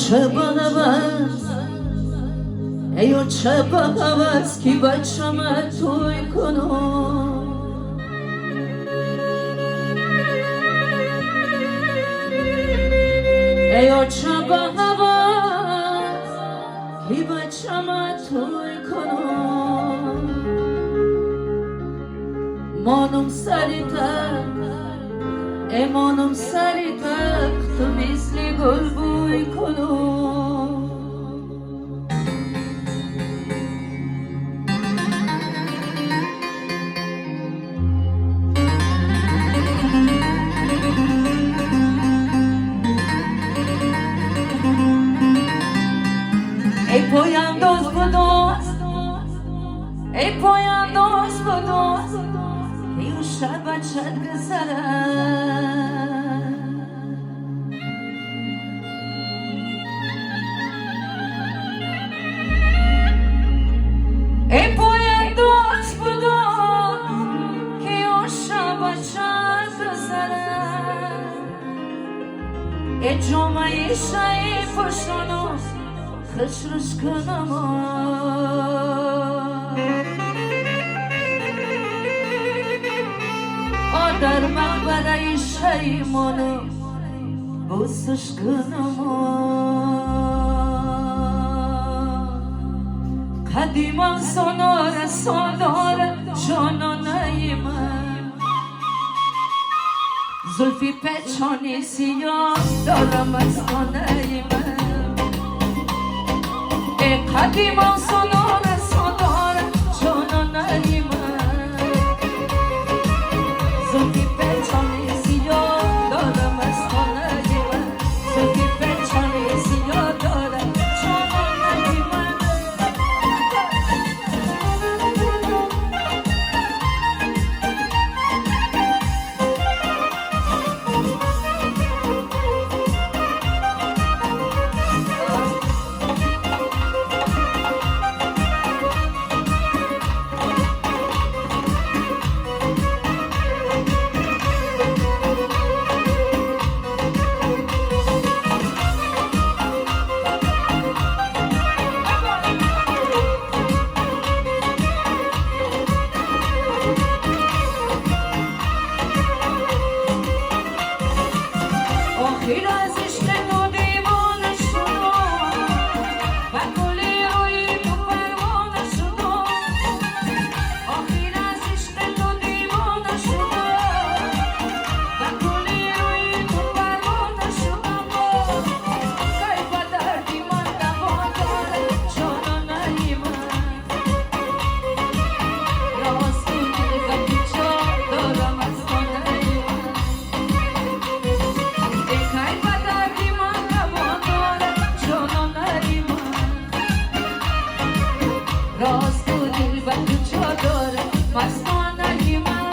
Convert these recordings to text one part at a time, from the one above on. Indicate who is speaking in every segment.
Speaker 1: چه بغوز کی بچم توی کنم ای چه بغوز کی بچم توی کنم مانم سری تک ای مانم سری تک تو مثل گل بوی کنم ای پاینداز بداز ای پاینداز بداز ای او شب بچت گذرم ای پاینداز بداز ای او شب بچت گذرم ای جامعه شایی پشتانو خشرش کنم آدر مقبره شیمانو بوسش کنم قدیما سنار سادار جانانه من زلفی پچانی سیاه دارم از خانه من قدیما سنار سادار جانانه من زلفی پچانی سیاه دارم از خانه من زلفی پچانی سیاه دارم جانانه من آخر از عشق تو دیوانه شدم و کل روی تو پروانه شدم آخر از عشق تو دیوانه شدم و کل روی تو پروانه شدم کیف دردی من دوا داره جانانه من راست کنی وقتی جا دارم از خانه من راست و دل و تو چادر مستانه من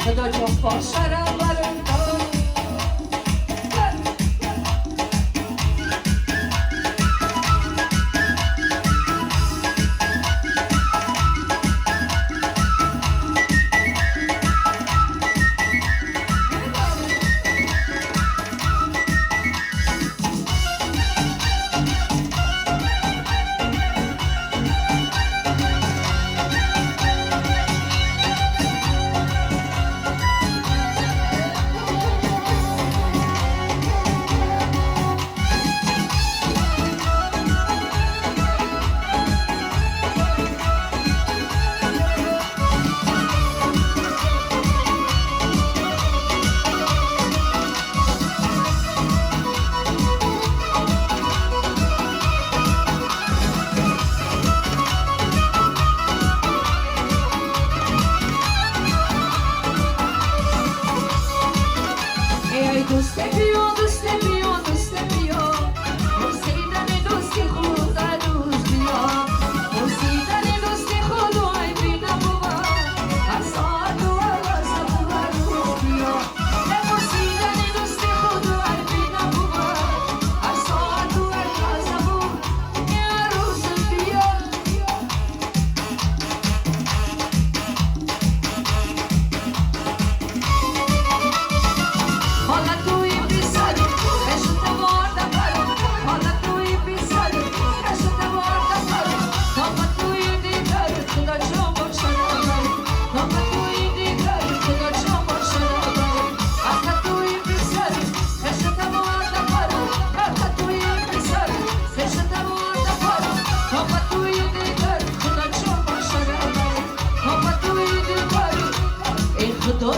Speaker 1: خدا جان باشرم برم دوست بیا دوست بیا دوست بیا رسیدن دوستی خود روز بیا رسیدن دوستی خود ای بینم بابا هر ساعت و هر ساعت و هر روز بیا رسیدن دوستی خود ای بینم بابا هر ساعت و هر ساعت و هر روز بیا خدا